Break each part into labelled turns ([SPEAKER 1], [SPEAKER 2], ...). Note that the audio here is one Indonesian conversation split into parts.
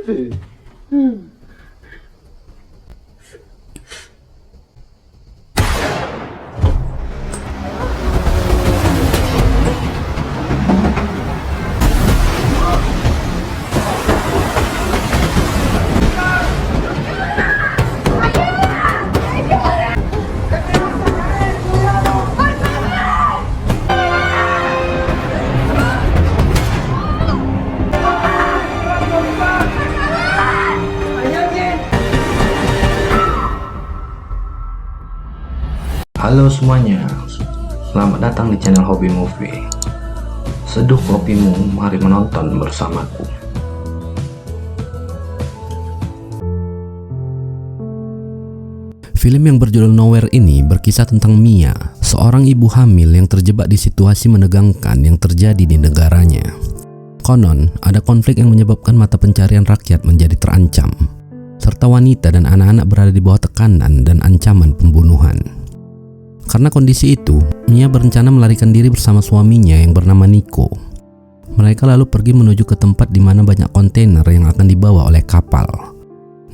[SPEAKER 1] este.
[SPEAKER 2] Halo semuanya, selamat datang di channel Hobi Movie. Seduh kopimu, mari menonton bersamaku. Film yang berjudul Nowhere ini berkisah tentang Mia, seorang ibu hamil yang terjebak di situasi menegangkan yang terjadi di negaranya. Konon, ada konflik yang menyebabkan mata pencarian rakyat menjadi terancam, serta wanita dan anak-anak berada di bawah tekanan dan ancaman pembunuhan. Karena kondisi itu, Mia berencana melarikan diri bersama suaminya yang bernama Nico. Mereka lalu pergi menuju ke tempat di mana banyak kontainer yang akan dibawa oleh kapal.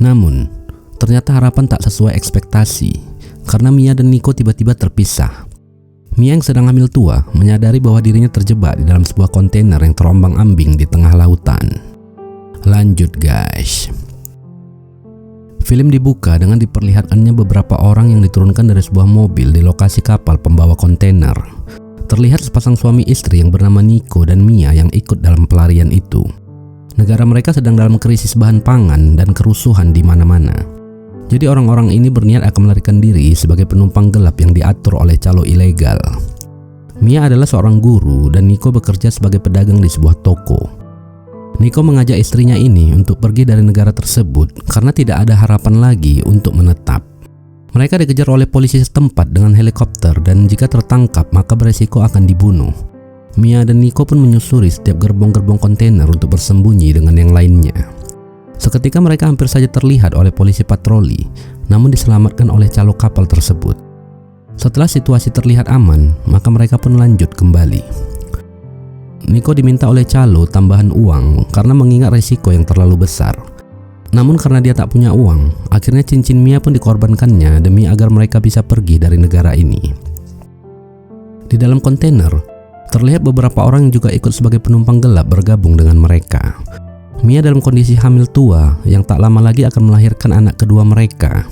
[SPEAKER 2] Namun, ternyata harapan tak sesuai ekspektasi, karena Mia dan Nico tiba-tiba terpisah. Mia yang sedang hamil tua menyadari bahwa dirinya terjebak di dalam sebuah kontainer yang terombang-ambing di tengah lautan. Lanjut guys. Film dibuka dengan diperlihatkannya beberapa orang yang diturunkan dari sebuah mobil di lokasi kapal pembawa kontainer. Terlihat sepasang suami istri yang bernama Nico dan Mia yang ikut dalam pelarian itu. Negara mereka sedang dalam krisis bahan pangan dan kerusuhan di mana-mana. Jadi orang-orang ini berniat akan melarikan diri sebagai penumpang gelap yang diatur oleh calo ilegal. Mia adalah seorang guru dan Nico bekerja sebagai pedagang di sebuah toko. Nico mengajak istrinya ini untuk pergi dari negara tersebut karena tidak ada harapan lagi untuk menetap. Mereka dikejar oleh polisi setempat dengan helikopter dan jika tertangkap maka beresiko akan dibunuh. Mia dan Nico pun menyusuri setiap gerbong-gerbong kontainer untuk bersembunyi dengan yang lainnya. Seketika mereka hampir saja terlihat oleh polisi patroli, namun diselamatkan oleh calo kapal tersebut. Setelah situasi terlihat aman, maka mereka pun lanjut kembali. Nico diminta oleh calo tambahan uang karena mengingat resiko yang terlalu besar. Namun karena dia tak punya uang, akhirnya cincin Mia pun dikorbankannya demi agar mereka bisa pergi dari negara ini. Di dalam kontainer, terlihat beberapa orang yang juga ikut sebagai penumpang gelap bergabung dengan mereka. Mia dalam kondisi hamil tua yang tak lama lagi akan melahirkan anak kedua mereka.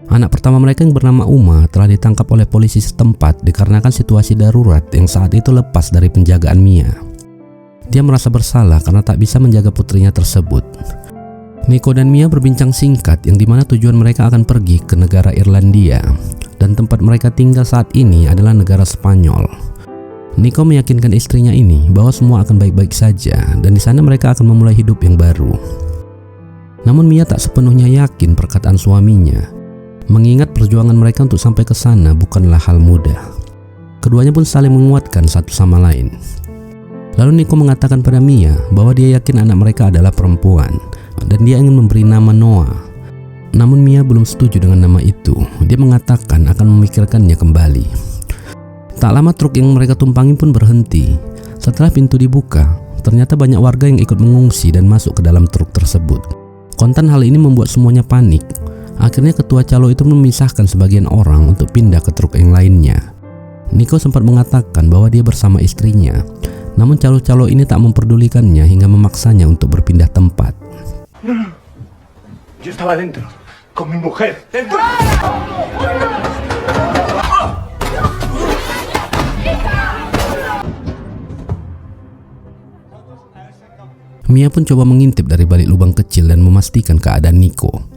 [SPEAKER 2] Anak pertama mereka yang bernama Uma telah ditangkap oleh polisi setempat dikarenakan situasi darurat yang saat itu lepas dari penjagaan Mia. Dia merasa bersalah karena tak bisa menjaga putrinya tersebut. Nico dan Mia berbincang singkat yang dimana tujuan mereka akan pergi ke negara Irlandia dan tempat mereka tinggal saat ini adalah negara Spanyol. Nico meyakinkan istrinya ini bahwa semua akan baik-baik saja dan di sana mereka akan memulai hidup yang baru. Namun Mia tak sepenuhnya yakin perkataan suaminya, mengingat perjuangan mereka untuk sampai ke sana bukanlah hal mudah. Keduanya pun saling menguatkan satu sama lain. Lalu Nico mengatakan pada Mia bahwa dia yakin anak mereka adalah perempuan dan dia ingin memberi nama Noah. Namun Mia belum setuju dengan nama itu. Dia mengatakan akan memikirkannya kembali. Tak lama truk yang mereka tumpangi pun berhenti. Setelah pintu dibuka, ternyata banyak warga yang ikut mengungsi dan masuk ke dalam truk tersebut. Kontan hal ini membuat semuanya panik. Akhirnya ketua calo itu memisahkan sebagian orang untuk pindah ke truk yang lainnya. Nico sempat mengatakan bahwa dia bersama istrinya, namun calo-calo ini tak memperdulikannya hingga memaksanya untuk berpindah tempat.
[SPEAKER 1] No. Yo estaba dentro, con mi mujer. ¡Dentro!
[SPEAKER 2] Mia pun coba mengintip dari balik lubang kecil dan memastikan keadaan Nico.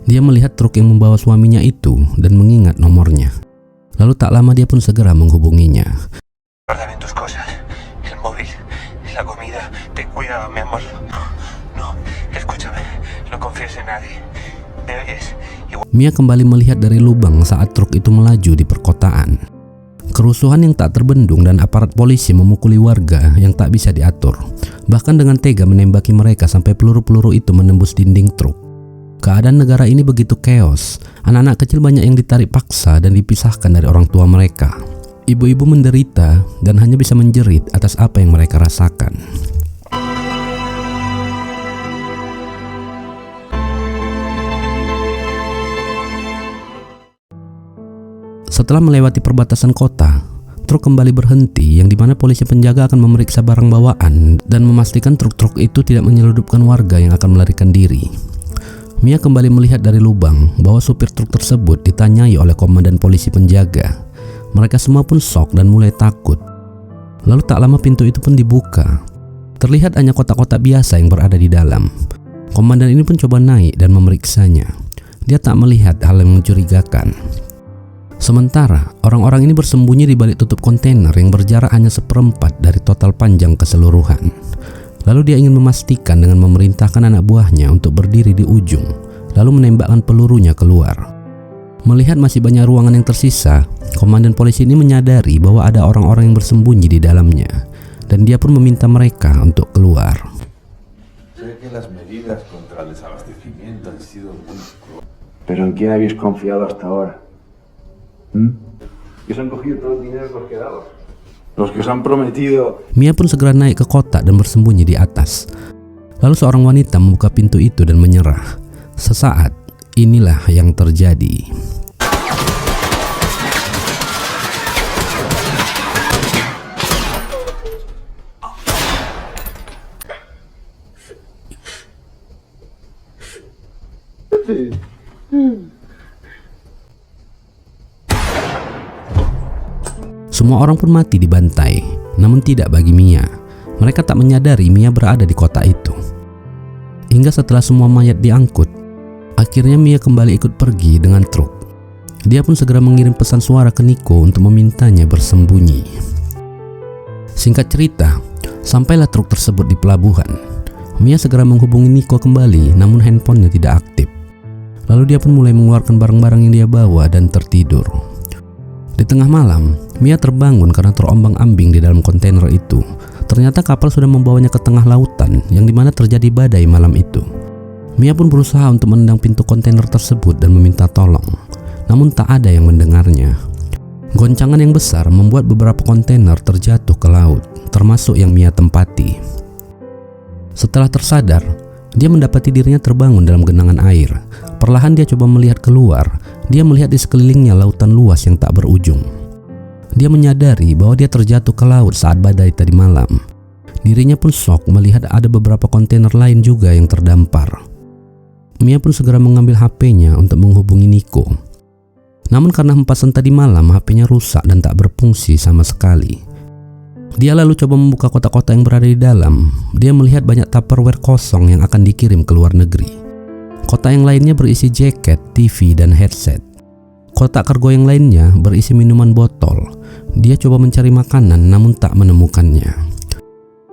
[SPEAKER 2] Dia melihat truk yang membawa suaminya itu dan mengingat nomornya. Lalu tak lama dia pun segera menghubunginya.
[SPEAKER 1] Guárdame tus cosas, el móvil, la comida, ten cuidado, mi amor. No, escúchame, no confíes en nadie. ¿Me oyes?
[SPEAKER 2] Mia kembali melihat dari lubang saat truk itu melaju di perkotaan. Kerusuhan yang tak terbendung dan aparat polisi memukuli warga yang tak bisa diatur. Bahkan dengan tega menembaki mereka sampai peluru-peluru itu menembus dinding truk. Keadaan negara ini begitu chaos. Anak-anak kecil banyak yang ditarik paksa dan dipisahkan dari orang tua mereka. Ibu-ibu menderita dan hanya bisa menjerit atas apa yang mereka rasakan. Setelah melewati perbatasan kota, truk kembali berhenti yang dimana polisi penjaga akan memeriksa barang bawaan dan memastikan truk-truk itu tidak menyelundupkan warga yang akan melarikan diri. Mia kembali melihat dari lubang bahwa supir truk tersebut ditanyai oleh komandan polisi penjaga. Mereka semua pun shock dan mulai takut. Lalu tak lama pintu itu pun dibuka. Terlihat hanya kotak-kotak biasa yang berada di dalam. Komandan ini pun coba naik dan memeriksanya. Dia tak melihat hal yang mencurigakan. Sementara orang-orang ini bersembunyi di balik tutup kontainer yang berjarak hanya 1/4 dari total panjang keseluruhan. Lalu dia ingin memastikan dengan memerintahkan anak buahnya untuk berdiri di ujung, lalu menembakkan pelurunya keluar. Melihat masih banyak ruangan yang tersisa, komandan polisi ini menyadari bahwa ada orang-orang yang bersembunyi di dalamnya, dan dia pun meminta mereka untuk keluar.
[SPEAKER 3] Pero ¿en quién habéis confiado hasta ahora? Que os han cogido todo el dinero que os quedaba. Los que os han prometido.
[SPEAKER 2] Mia pun segera naik ke kotak dan bersembunyi di atas. Lalu seorang wanita membuka pintu itu dan menyerah. Sesaat, inilah yang terjadi. Semua orang pun mati dibantai, namun tidak bagi Mia. Mereka tak menyadari Mia berada di kota itu. Hingga setelah semua mayat diangkut, akhirnya Mia kembali ikut pergi dengan truk. Dia pun segera mengirim pesan suara ke Nico untuk memintanya bersembunyi. Singkat cerita, sampailah truk tersebut di pelabuhan. Mia segera menghubungi Nico kembali, namun handphonenya tidak aktif. Lalu dia pun mulai mengeluarkan barang-barang yang dia bawa dan tertidur. Di tengah malam, Mia terbangun karena terombang-ambing di dalam kontainer itu. Ternyata kapal sudah membawanya ke tengah lautan yang dimana terjadi badai malam itu. Mia pun berusaha untuk menendang pintu kontainer tersebut dan meminta tolong. Namun tak ada yang mendengarnya. Goncangan yang besar membuat beberapa kontainer terjatuh ke laut, termasuk yang Mia tempati. Setelah tersadar, dia mendapati dirinya terbangun dalam genangan air. Perlahan dia coba melihat keluar. Dia melihat di sekelilingnya lautan luas yang tak berujung. Dia menyadari bahwa dia terjatuh ke laut saat badai tadi malam. Dirinya pun shock melihat ada beberapa kontainer lain juga yang terdampar. Mia pun segera mengambil HP-nya untuk menghubungi Nico. Namun karena hempasan tadi malam, HP-nya rusak dan tak berfungsi sama sekali. Dia lalu coba membuka kotak-kotak yang berada di dalam. Dia melihat banyak Tupperware kosong yang akan dikirim ke luar negeri. Kotak yang lainnya berisi jaket, TV, dan headset. Kotak kargo yang lainnya berisi minuman botol. Dia coba mencari makanan namun tak menemukannya.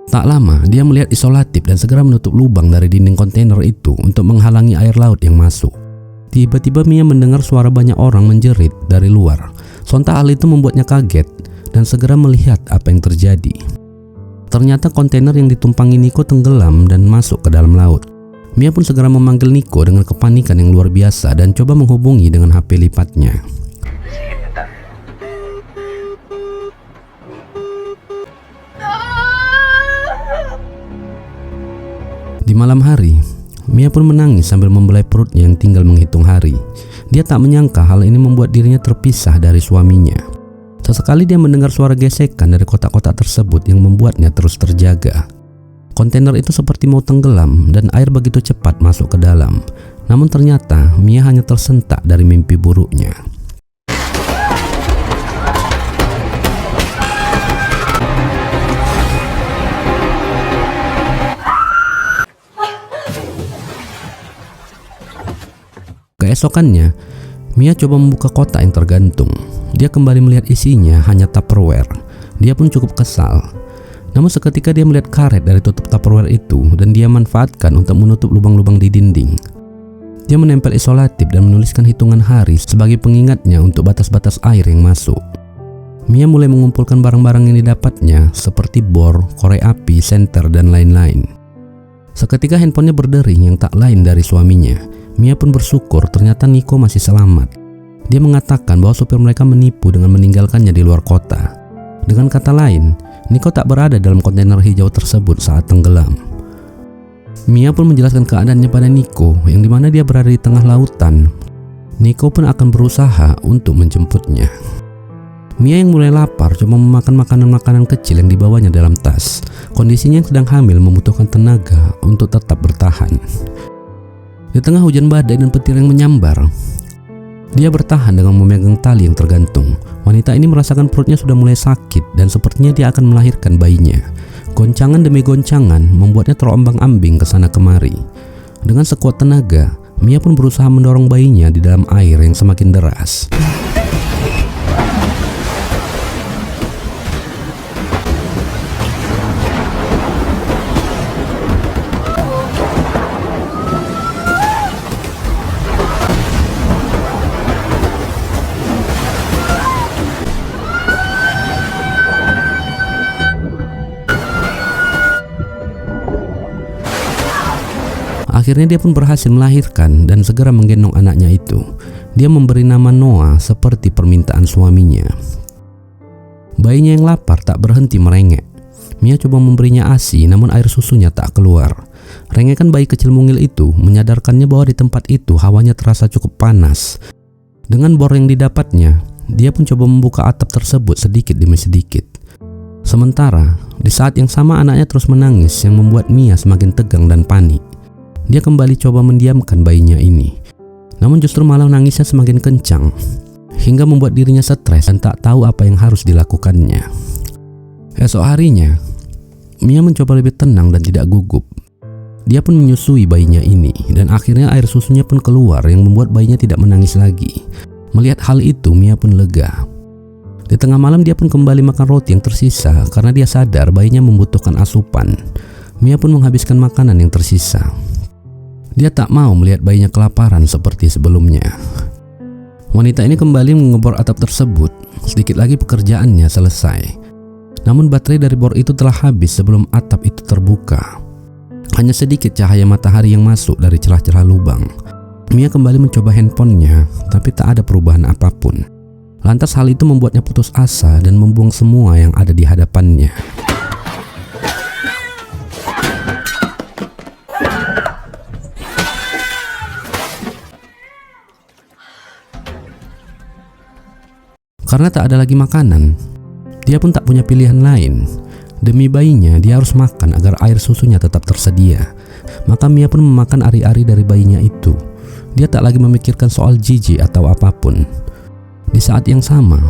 [SPEAKER 2] Tak lama dia melihat isolatif dan segera menutup lubang dari dinding kontainer itu untuk menghalangi air laut yang masuk. Tiba-tiba Mia mendengar suara banyak orang menjerit dari luar. Sontak hal itu membuatnya kaget dan segera melihat apa yang terjadi. Ternyata kontainer yang ditumpangi Nico tenggelam dan masuk ke dalam laut. Mia pun segera memanggil Nico dengan kepanikan yang luar biasa dan coba menghubungi dengan HP lipatnya. Di malam hari, Mia pun menangis sambil membelai perutnya yang tinggal menghitung hari. Dia tak menyangka hal ini membuat dirinya terpisah dari suaminya. Sesekali dia mendengar suara gesekan dari kotak-kotak tersebut yang membuatnya terus terjaga. Kontainer itu seperti mau tenggelam dan air begitu cepat masuk ke dalam. Namun ternyata Mia hanya tersentak dari mimpi buruknya. Keesokannya, Mia coba membuka kotak yang tergantung. Dia kembali melihat isinya hanya Tupperware. Dia pun cukup kesal. Namun seketika dia melihat karet dari tutup Tupperware itu dan dia manfaatkan untuk menutup lubang-lubang di dinding. Dia menempel isolatif dan menuliskan hitungan hari sebagai pengingatnya untuk batas-batas air yang masuk. Mia mulai mengumpulkan barang-barang yang didapatnya seperti bor, korek api, senter, dan lain-lain. Seketika handphonenya berdering yang tak lain dari suaminya. Mia pun bersyukur ternyata Nico masih selamat. Dia mengatakan bahwa supir mereka menipu dengan meninggalkannya di luar kota. Dengan kata lain, Nico tak berada dalam kontainer hijau tersebut saat tenggelam. Mia pun menjelaskan keadaannya pada Nico, yang dimana dia berada di tengah lautan. Nico pun akan berusaha untuk menjemputnya. Mia yang mulai lapar coba memakan makanan-makanan kecil yang dibawanya dalam tas. Kondisinya yang sedang hamil membutuhkan tenaga untuk tetap bertahan. Di tengah hujan badai dan petir yang menyambar, dia bertahan dengan memegang tali yang tergantung. Wanita ini merasakan perutnya sudah mulai sakit dan sepertinya dia akan melahirkan bayinya. Goncangan demi goncangan membuatnya terombang-ambing ke sana kemari. Dengan sekuat tenaga, Mia pun berusaha mendorong bayinya di dalam air yang semakin deras. Akhirnya dia pun berhasil melahirkan dan segera menggendong anaknya itu. Dia memberi nama Noah seperti permintaan suaminya. Bayinya yang lapar tak berhenti merengek. Mia coba memberinya ASI namun air susunya tak keluar. Rengekan bayi kecil mungil itu menyadarkannya bahwa di tempat itu hawanya terasa cukup panas. Dengan bor yang didapatnya, dia pun coba membuka atap tersebut sedikit demi sedikit. Sementara, di saat yang sama anaknya terus menangis yang membuat Mia semakin tegang dan panik. Dia kembali coba mendiamkan bayinya ini. Namun justru malah nangisnya semakin kencang, hingga membuat dirinya stres dan tak tahu apa yang harus dilakukannya. Esok harinya, Mia mencoba lebih tenang dan tidak gugup. Dia pun menyusui bayinya ini, dan akhirnya air susunya pun keluar yang membuat bayinya tidak menangis lagi. Melihat hal itu, Mia pun lega. Di tengah malam dia pun kembali makan roti yang tersisa karena dia sadar bayinya membutuhkan asupan. Mia pun menghabiskan makanan yang tersisa. Dia tak mau melihat bayinya kelaparan seperti sebelumnya. Wanita ini kembali mengebor atap tersebut. Sedikit lagi pekerjaannya selesai. Namun baterai dari bor itu telah habis sebelum atap itu terbuka. Hanya sedikit cahaya matahari yang masuk dari celah-celah lubang. Mia kembali mencoba handphonenya, tapi tak ada perubahan apapun. Lantas hal itu membuatnya putus asa dan membuang semua yang ada di hadapannya. Karena tak ada lagi makanan, dia pun tak punya pilihan lain. Demi bayinya, dia harus makan agar air susunya tetap tersedia. Maka Mia pun memakan ari-ari dari bayinya itu. Dia tak lagi memikirkan soal jijik atau apapun. Di saat yang sama,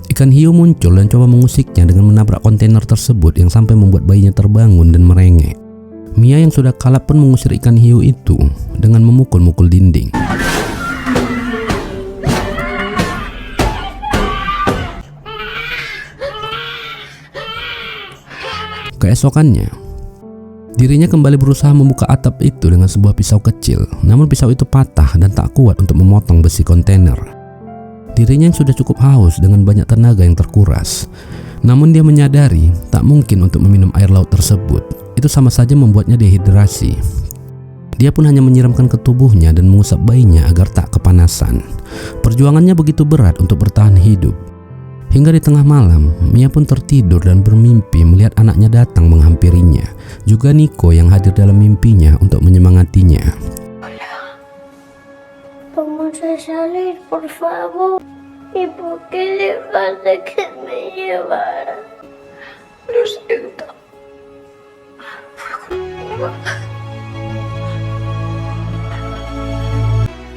[SPEAKER 2] ikan hiu muncul dan coba mengusiknya dengan menabrak kontainer tersebut yang sampai membuat bayinya terbangun dan merengek. Mia yang sudah kalap pun mengusir ikan hiu itu dengan memukul-mukul dinding. Keesokannya, dirinya kembali berusaha membuka atap itu dengan sebuah pisau kecil. Namun pisau itu patah dan tak kuat untuk memotong besi kontainer. Dirinya yang sudah cukup haus dengan banyak tenaga yang terkuras. Namun dia menyadari tak mungkin untuk meminum air laut tersebut. Itu sama saja membuatnya dehidrasi. Dia pun hanya menyiramkan ke tubuhnya dan mengusap bayinya agar tak kepanasan. Perjuangannya begitu berat untuk bertahan hidup. Hingga di tengah malam, Mia pun tertidur dan bermimpi melihat anaknya datang menghampirinya. Juga Nico yang hadir dalam mimpinya untuk menyemangatinya.
[SPEAKER 4] Vamos a salir, por favor. ¿Y por qué le pasa que me llevara? Lo siento. Fue culpa.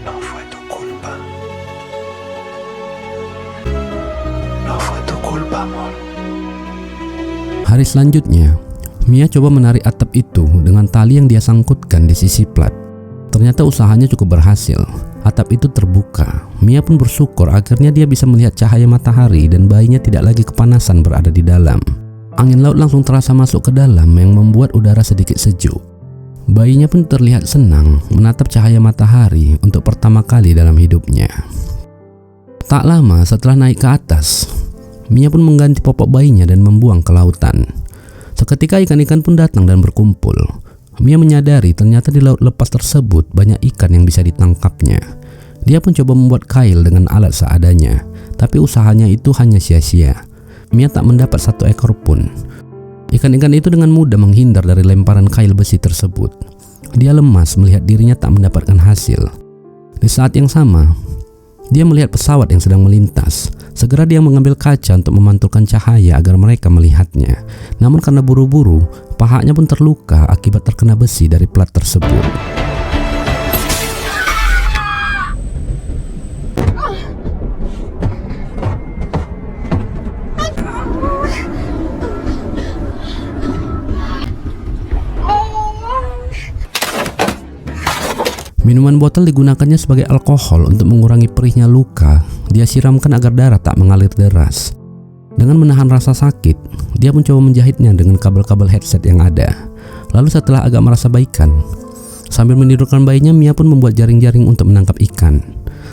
[SPEAKER 1] No fue tu culpa. No fue tu culpa, amor.
[SPEAKER 2] Hari selanjutnya, Mia coba menarik atap itu dengan tali yang dia sangkutkan di sisi plat. Ternyata usahanya cukup berhasil. Atap itu terbuka. Mia pun bersyukur akhirnya dia bisa melihat cahaya matahari dan bayinya tidak lagi kepanasan berada di dalam. Angin laut langsung terasa masuk ke dalam yang membuat udara sedikit sejuk. Bayinya pun terlihat senang menatap cahaya matahari untuk pertama kali dalam hidupnya. Tak lama setelah naik ke atas, Mia pun mengganti popok bayinya dan membuang ke lautan. Seketika ikan-ikan pun datang dan berkumpul. Mia menyadari ternyata di laut lepas tersebut banyak ikan yang bisa ditangkapnya. Dia pun coba membuat kail dengan alat seadanya, tapi usahanya itu hanya sia-sia. Mia tak mendapat satu ekor pun. Ikan-ikan itu dengan mudah menghindar dari lemparan kail besi tersebut. Dia lemas melihat dirinya tak mendapatkan hasil. Di saat yang sama, Dia melihat pesawat yang sedang melintas. Segera dia mengambil kaca untuk memantulkan cahaya agar mereka melihatnya. Namun karena buru-buru, pahanya pun terluka akibat terkena besi dari plat tersebut. Minuman botol digunakannya sebagai alkohol untuk mengurangi perihnya luka. Dia siramkan agar darah tak mengalir deras. Dengan menahan rasa sakit, dia mencoba menjahitnya dengan kabel-kabel headset yang ada. Lalu setelah agak merasa baikan, sambil menidurkan bayinya, Mia pun membuat jaring-jaring untuk menangkap ikan.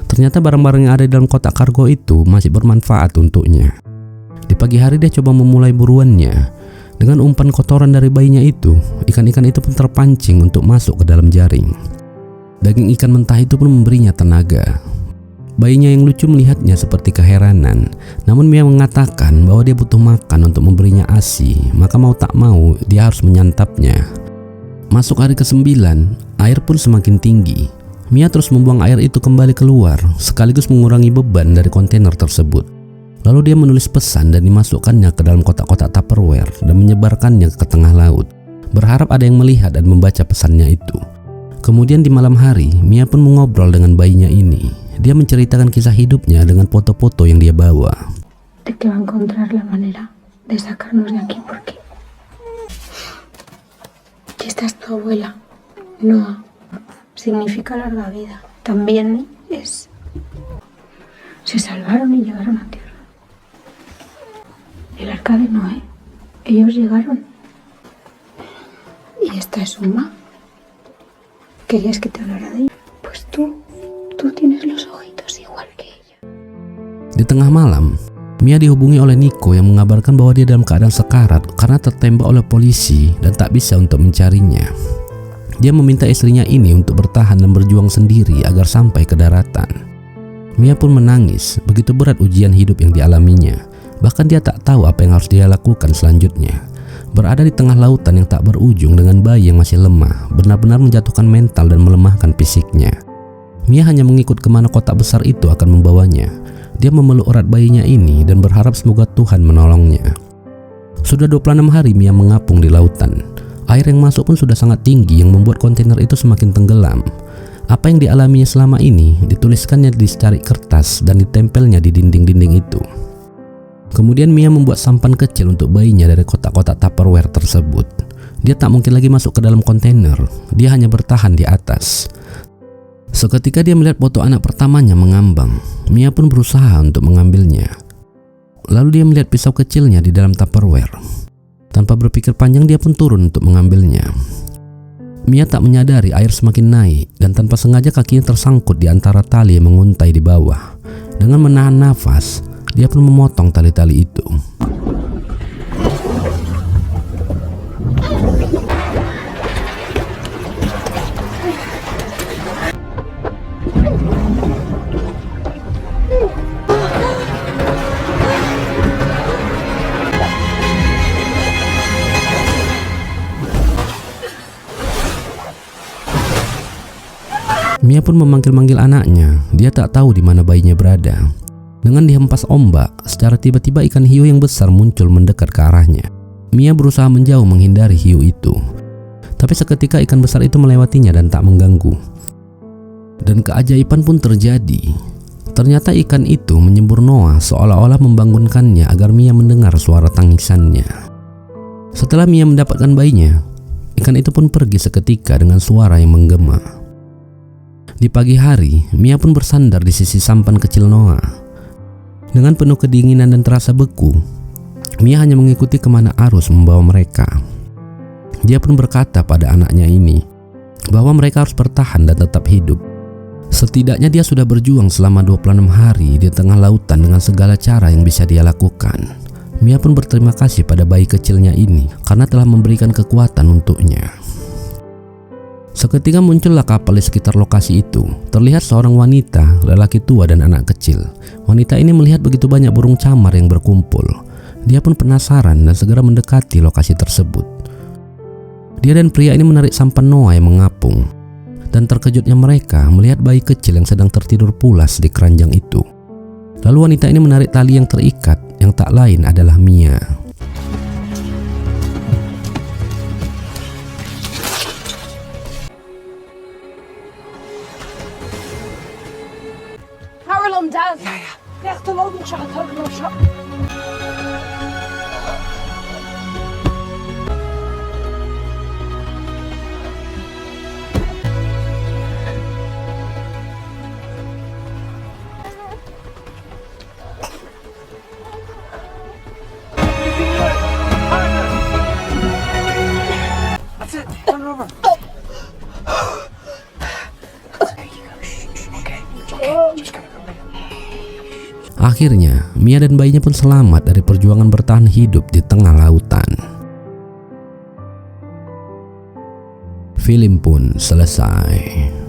[SPEAKER 2] Ternyata barang-barang yang ada di dalam kotak kargo itu masih bermanfaat untuknya. Di pagi hari dia coba memulai buruannya. Dengan umpan kotoran dari bayinya itu, ikan-ikan itu pun terpancing untuk masuk ke dalam jaring. Daging ikan mentah itu pun memberinya tenaga. Bayinya yang lucu melihatnya seperti keheranan. Namun Mia mengatakan bahwa dia butuh makan untuk memberinya ASI, maka mau tak mau dia harus menyantapnya. Masuk hari ke-9, air pun semakin tinggi. Mia terus membuang air itu kembali keluar, sekaligus mengurangi beban dari kontainer tersebut. Lalu dia menulis pesan dan dimasukkannya ke dalam kotak-kotak Tupperware dan menyebarkannya ke tengah laut, berharap ada yang melihat dan membaca pesannya itu. Kemudian di malam hari, Mia pun mengobrol dengan bayinya ini. Dia menceritakan kisah hidupnya dengan foto-foto yang dia bawa.
[SPEAKER 5] De que va a encontrar la manera de sacarnos de aquí porque esta es tu abuela. Noa significa larga vida. También es... Se salvaron y llegaron a tierra. El arca de Noé. Ellos llegaron. Y esta es Uma. ¿Querías que te hablara de ella? Pues tú tienes los ojitos igual que ella.
[SPEAKER 2] Di tengah malam, Mia dihubungi oleh Nico yang mengabarkan bahwa dia dalam keadaan sekarat karena tertembak oleh polisi dan tak bisa untuk mencarinya. Dia meminta istrinya ini untuk bertahan dan berjuang sendiri agar sampai ke daratan. Mia pun menangis, begitu berat ujian hidup yang dialaminya. Bahkan dia tak tahu apa yang harus dia lakukan selanjutnya. Berada di tengah lautan yang tak berujung dengan bayi yang masih lemah, benar-benar menjatuhkan mental dan melemahkan fisiknya. Mia hanya mengikut kemana kotak besar itu akan membawanya. Dia memeluk erat bayinya ini dan berharap semoga Tuhan menolongnya. Sudah 26 hari Mia mengapung di lautan. Air yang masuk pun sudah sangat tinggi yang membuat kontainer itu semakin tenggelam. Apa yang dialaminya selama ini dituliskannya di secari kertas dan ditempelnya di dinding-dinding itu. Kemudian Mia membuat sampan kecil untuk bayinya dari kotak-kotak Tupperware tersebut. Dia tak mungkin lagi masuk ke dalam kontainer, dia hanya bertahan di atas. Seketika dia melihat foto anak pertamanya mengambang. Mia pun berusaha untuk mengambilnya. Lalu dia melihat pisau kecilnya di dalam Tupperware. Tanpa berpikir panjang dia pun turun untuk mengambilnya. Mia tak menyadari air semakin naik dan tanpa sengaja kakinya tersangkut di antara tali yang menguntai di bawah. Dengan menahan nafas, dia pun memotong tali-tali itu. Mia pun memanggil-manggil anaknya. Dia tak tahu di mana bayinya berada. Dengan dihempas ombak, secara tiba-tiba ikan hiu yang besar muncul mendekat ke arahnya. Mia berusaha menjauh menghindari hiu itu. Tapi seketika ikan besar itu melewatinya dan tak mengganggu. Dan keajaiban pun terjadi. Ternyata ikan itu menyembur Noah seolah-olah membangunkannya agar Mia mendengar suara tangisannya. Setelah Mia mendapatkan bayinya, ikan itu pun pergi seketika dengan suara yang menggema. Di pagi hari, Mia pun bersandar di sisi sampan kecil Noah. Dengan penuh kedinginan dan terasa beku, Mia hanya mengikuti kemana arus membawa mereka. Dia pun berkata pada anaknya ini bahwa mereka harus bertahan dan tetap hidup. Setidaknya dia sudah berjuang selama 26 hari di tengah lautan dengan segala cara yang bisa dia lakukan. Mia pun berterima kasih pada bayi kecilnya ini karena telah memberikan kekuatan untuknya. Seketika muncullah kapal di sekitar lokasi itu. Terlihat seorang wanita, lelaki tua dan anak kecil. Wanita ini melihat begitu banyak burung camar yang berkumpul. Dia pun penasaran dan segera mendekati lokasi tersebut. Dia dan pria ini menarik sampan Noah yang mengapung. dan terkejutnya mereka melihat bayi kecil yang sedang tertidur pulas di keranjang itu. Lalu wanita ini menarik tali yang terikat, yang tak lain adalah Mia. Akhirnya, Mia dan bayinya pun selamat dari perjuangan bertahan hidup di tengah lautan. Film pun selesai.